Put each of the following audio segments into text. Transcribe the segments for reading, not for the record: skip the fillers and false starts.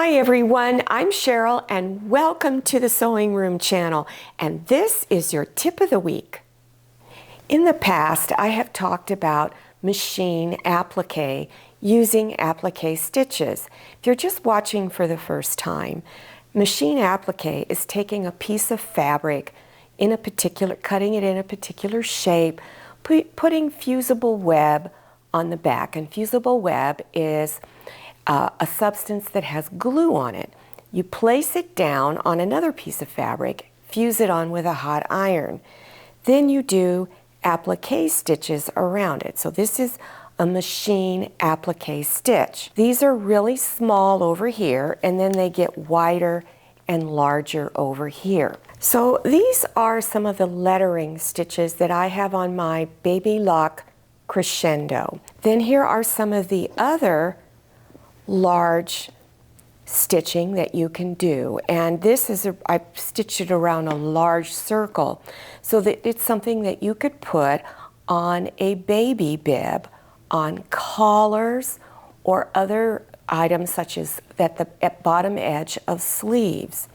Hi everyone, I'm Cheryl and welcome to the Sewing Room channel, and this is your tip of the week. In the past, I have talked about machine applique using applique stitches. If you're just watching for the first time, machine applique is taking a piece of fabric in a particular, cutting it in a particular shape, putting fusible web on the back, and fusible web is a substance that has glue on it. You place it down on another piece of fabric, fuse it on with a hot iron. Then you do applique stitches around it. So this is a machine applique stitch. These are really small over here, and then they get wider and larger over here. So these are some of the lettering stitches that I have on my Baby Lock Crescendo. Then here are some of the other large stitching that you can do, and this is I stitched it around a large circle so that it's something that you could put on a baby bib, on collars, or other items such as at the bottom edge of sleeves.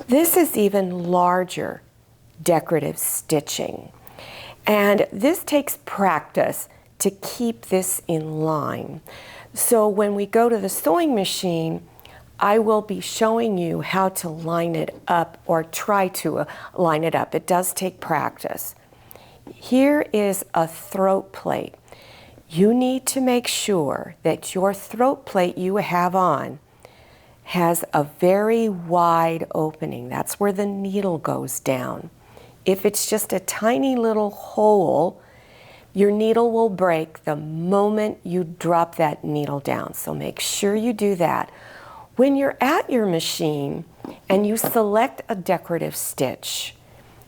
This is even larger decorative stitching, and this takes practice to keep this in line. So when we go to the sewing machine, I will be showing you how to line it up, or try to line it up. It does take practice. Here is a throat plate. You need to make sure that your throat plate you have on has a very wide opening. That's where the needle goes down. If it's just a tiny little hole, your needle will break the moment you drop that needle down. So make sure you do that. When you're at your machine and you select a decorative stitch,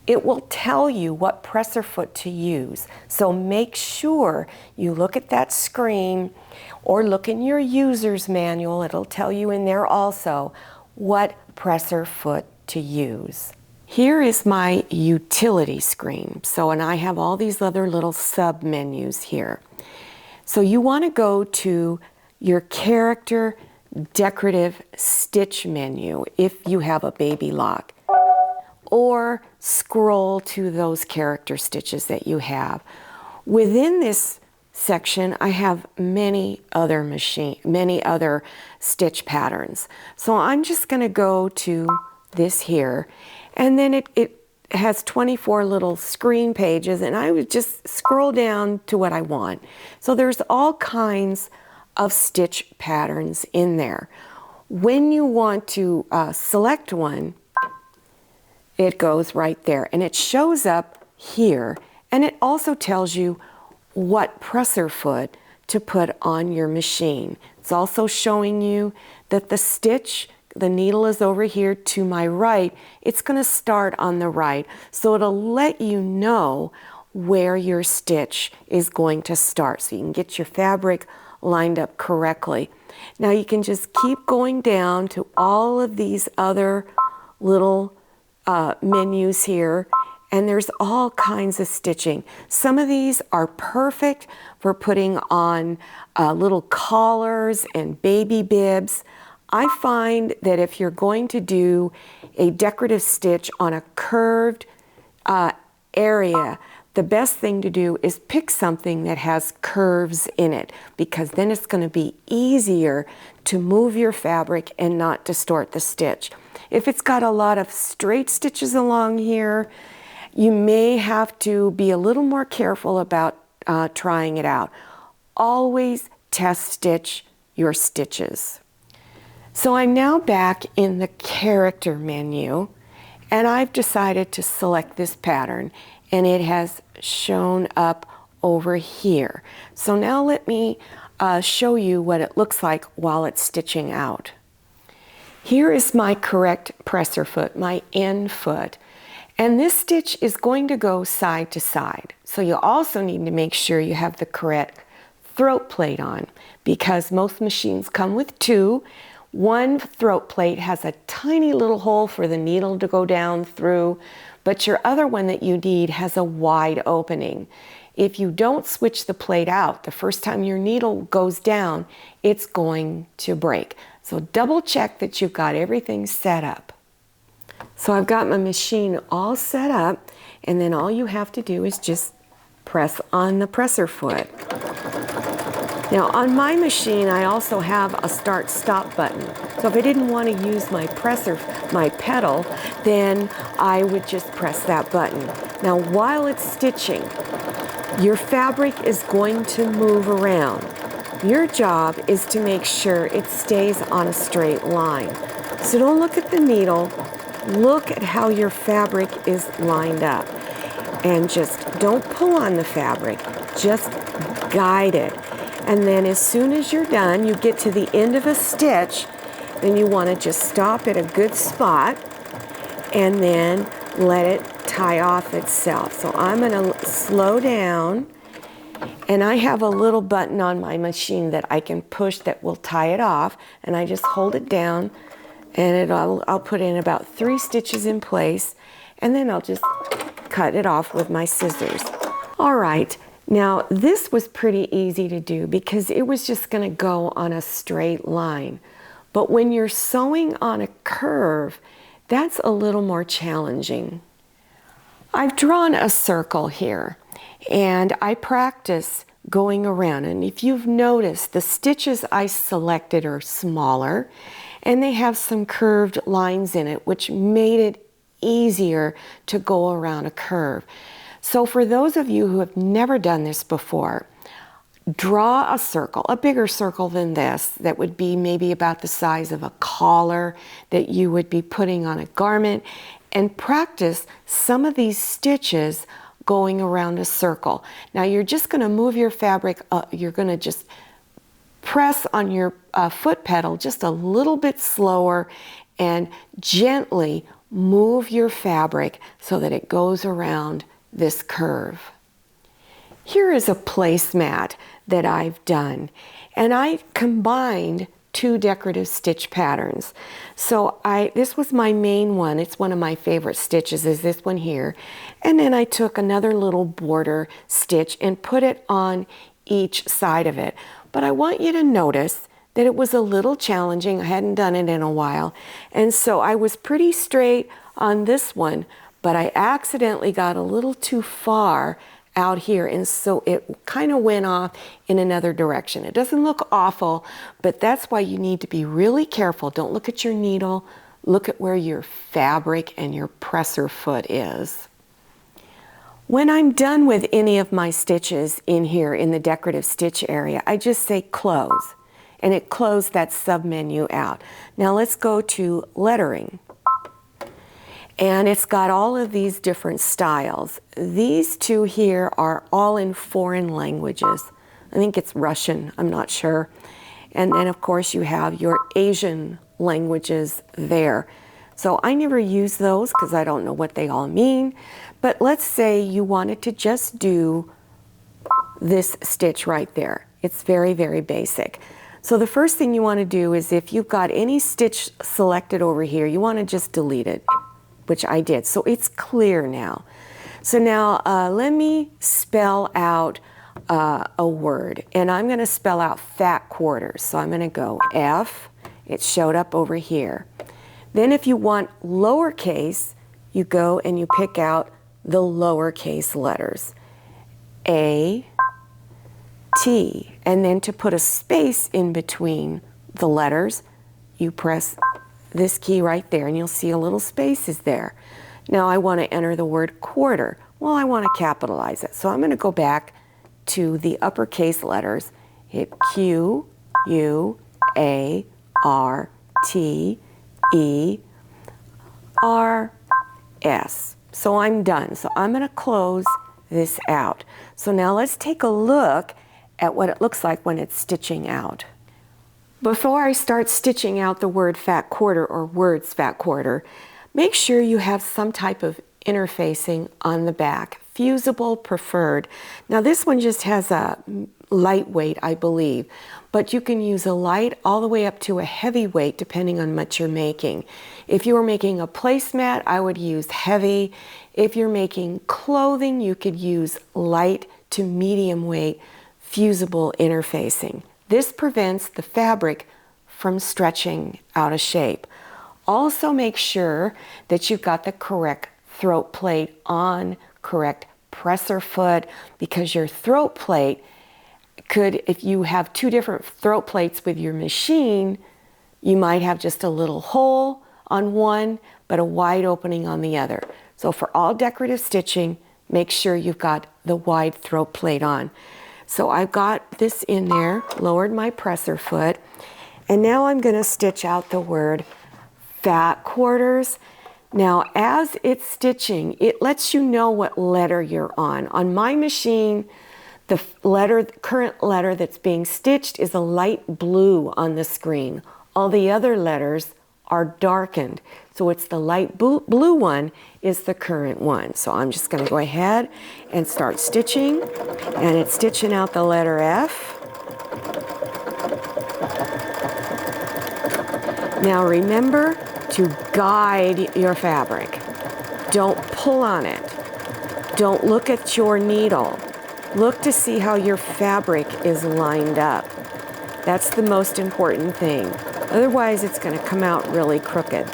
it will tell you what presser foot to use. So make sure you look at that screen or look in your user's manual. It'll tell you in there also what presser foot to use. Here is my utility screen. And I have all these other little sub menus here. So you want to go to your character decorative stitch menu if you have a Baby Lock, or scroll to those character stitches that you have. Within this section, I have many other stitch patterns. So I'm just going to go to this here, and then it has 24 little screen pages, and I would just scroll down to what I want. So there's all kinds of stitch patterns in there. When you want to select one, it goes right there, and it shows up here, and it also tells you what presser foot to put on your machine. It's also showing you that the needle is over here to my right. It's going to start on the right, so it'll let you know where your stitch is going to start, so you can get your fabric lined up correctly. Now you can just keep going down to all of these other little menus here, and there's all kinds of stitching. Some of these are perfect for putting on little collars and baby bibs. I find that if you're going to do a decorative stitch on a curved area, the best thing to do is pick something that has curves in it, because then it's going to be easier to move your fabric and not distort the stitch. If it's got a lot of straight stitches along here, you may have to be a little more careful about trying it out. Always test stitch your stitches. So I'm now back in the character menu, and I've decided to select this pattern, and it has shown up over here. So now let me show you what it looks like while it's stitching out. Here is my correct presser foot, my end foot, and this stitch is going to go side to side. So you also need to make sure you have the correct throat plate on, because most machines come with two. One throat plate has a tiny little hole for the needle to go down through, but your other one that you need has a wide opening. If you don't switch the plate out, the first time your needle goes down, it's going to break. So double check that you've got everything set up. So I've got my machine all set up, and then all you have to do is just press on the presser foot. Now on my machine I also have a start-stop button. So if I didn't want to use my pedal, then I would just press that button. Now while it's stitching, your fabric is going to move around. Your job is to make sure it stays on a straight line. So don't look at the needle, look at how your fabric is lined up. And just don't pull on the fabric, just guide it. And then as soon as you're done, you get to the end of a stitch, then you want to just stop at a good spot and then let it tie off itself. So I'm going to slow down, and I have a little button on my machine that I can push that will tie it off, and I just hold it down, and I'll put in about 3 stitches in place, and then I'll just cut it off with my scissors. All right, now this was pretty easy to do because it was just going to go on a straight line. But when you're sewing on a curve, that's a little more challenging. I've drawn a circle here, and I practice going around. And if you've noticed, the stitches I selected are smaller, and they have some curved lines in it, which made it easier to go around a curve. So for those of you who have never done this before, draw a circle, a bigger circle than this, that would be maybe about the size of a collar that you would be putting on a garment, and practice some of these stitches going around a circle. Now you're just going to move your fabric, you're going to just press on your foot pedal just a little bit slower and gently move your fabric so that it goes around this curve. Here is a placemat that I've done, and I combined 2 decorative stitch patterns. So this was my main one. It's one of my favorite stitches, is this one here. And then I took another little border stitch and put it on each side of it. But I want you to notice that it was a little challenging. I hadn't done it in a while. And so I was pretty straight on this one, but I accidentally got a little too far out here, and so it kind of went off in another direction. It doesn't look awful, but that's why you need to be really careful. Don't look at your needle, look at where your fabric and your presser foot is. When I'm done with any of my stitches in here in the decorative stitch area, I just say close, and it closed that sub-menu out. Now let's go to lettering. And it's got all of these different styles. These 2 here are all in foreign languages. I think it's Russian, I'm not sure. And then of course you have your Asian languages there. So I never use those because I don't know what they all mean. But let's say you wanted to just do this stitch right there. It's very, very basic. So the first thing you want to do is, if you've got any stitch selected over here, you want to just delete it, which I did. So it's clear now. So now let me spell out a word, and I'm going to spell out fat quarters. So I'm going to go F, it showed up over here. Then if you want lowercase, you go and you pick out the lowercase letters. A, T, and then to put a space in between the letters, you press this key right there, and you'll see a little space is there. Now I want to enter the word quarter. Well, I want to capitalize it. So I'm going to go back to the uppercase letters, hit Q, U, A, R, T, E, R, S. So I'm done. So I'm going to close this out. So now let's take a look at what it looks like when it's stitching out. Before I start stitching out the word fat quarter or words fat quarter, make sure you have some type of interfacing on the back. Fusible preferred. Now this one just has a lightweight, I believe, but you can use a light all the way up to a heavyweight depending on what you're making. If you were making a placemat, I would use heavy. If you're making clothing, you could use light to medium weight fusible interfacing. This prevents the fabric from stretching out of shape. Also make sure that you've got the correct throat plate on, correct presser foot, because your throat plate could, if you have two different throat plates with your machine, you might have just a little hole on one, but a wide opening on the other. So for all decorative stitching, make sure you've got the wide throat plate on. So I've got this in there, lowered my presser foot, and now I'm going to stitch out the word fat quarters. Now, as it's stitching, it lets you know what letter you're on. On my machine, the current letter that's being stitched is a light blue on the screen. All the other letters are darkened. So it's the light blue one is the current one. So I'm just going to go ahead and start stitching, and it's stitching out the letter F. Now remember to guide your fabric. Don't pull on it. Don't look at your needle. Look to see how your fabric is lined up. That's the most important thing. Otherwise, it's going to come out really crooked.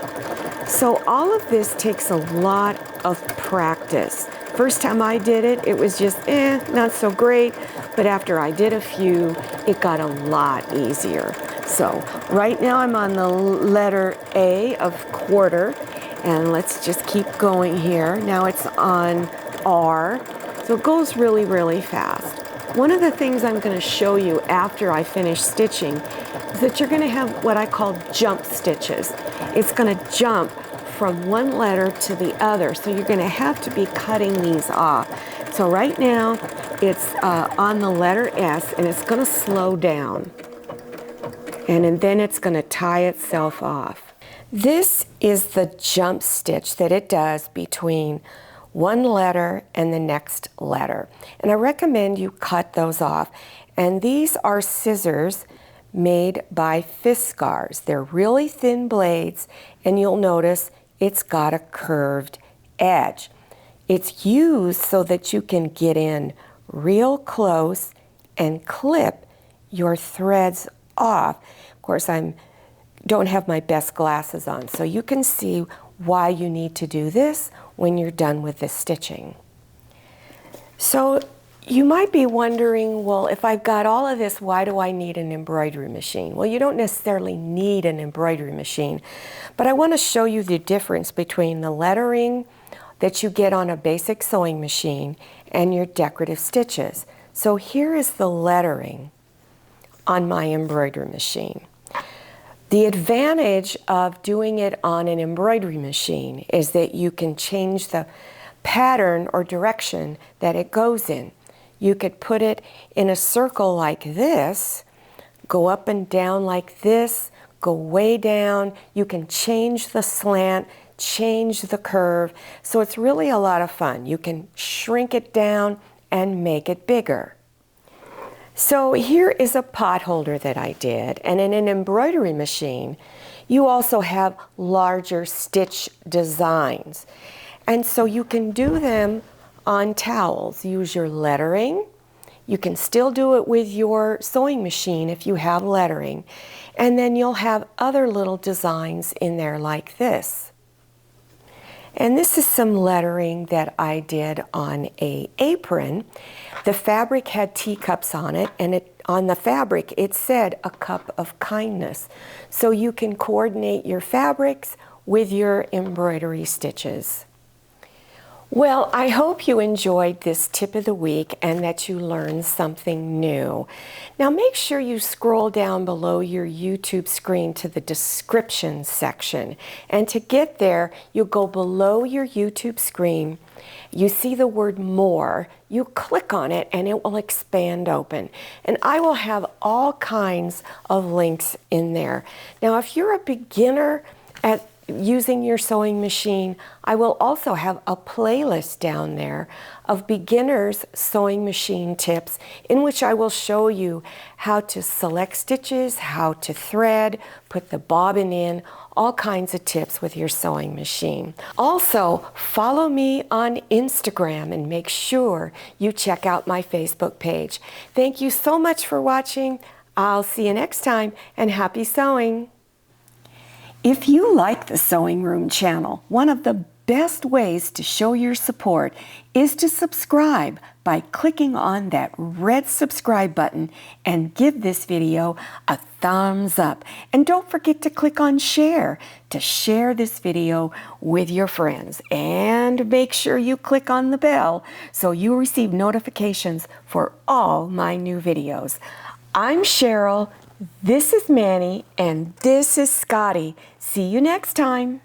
So all of this takes a lot of practice. First time I did it, it was just, not so great. But after I did a few, it got a lot easier. So right now I'm on the letter A of quarter, and let's just keep going here. Now it's on R, so it goes really, really fast. One of the things I'm going to show you after I finish stitching is that you're going to have what I call jump stitches. It's going to jump from one letter to the other, so you're going to have to be cutting these off. So right now it's on the letter S, and it's going to slow down. And then it's going to tie itself off. This is the jump stitch that it does between one letter and the next letter. And I recommend you cut those off. And these are scissors made by Fiskars. They're really thin blades, and you'll notice it's got a curved edge. It's used so that you can get in real close and clip your threads off. Of course, I don't have my best glasses on, so you can see why you need to do this when you're done with this stitching. So you might be wondering, well, if I've got all of this, why do I need an embroidery machine? Well, you don't necessarily need an embroidery machine, but I want to show you the difference between the lettering that you get on a basic sewing machine and your decorative stitches. So here is the lettering on my embroidery machine. The advantage of doing it on an embroidery machine is that you can change the pattern or direction that it goes in. You could put it in a circle like this, go up and down like this, go way down. You can change the slant, change the curve. So it's really a lot of fun. You can shrink it down and make it bigger. So here is a pot holder that I did, and in an embroidery machine you also have larger stitch designs, and so you can do them on towels. Use your lettering. You can still do it with your sewing machine if you have lettering, and then you'll have other little designs in there like this. And this is some lettering that I did on an apron. The fabric had teacups on it, and on the fabric it said a cup of kindness. So you can coordinate your fabrics with your embroidery stitches. Well, I hope you enjoyed this tip of the week and that you learned something new. Now make sure you scroll down below your YouTube screen to the description section. And to get there, you go below your YouTube screen. You see the word more. You click on it and it will expand open. And I will have all kinds of links in there. Now, if you're a beginner at using your sewing machine, I will also have a playlist down there of beginners sewing machine tips in which I will show you how to select stitches, how to thread, put the bobbin in, all kinds of tips with your sewing machine. Also, follow me on Instagram and make sure you check out my Facebook page. Thank you so much for watching. I'll see you next time, and happy sewing. If you like the Sewing Room channel, one of the best ways to show your support is to subscribe by clicking on that red subscribe button and give this video a thumbs up. And don't forget to click on share to share this video with your friends. And make sure you click on the bell so you receive notifications for all my new videos. I'm Cheryl, this is Manny, and this is Scotty. See you next time.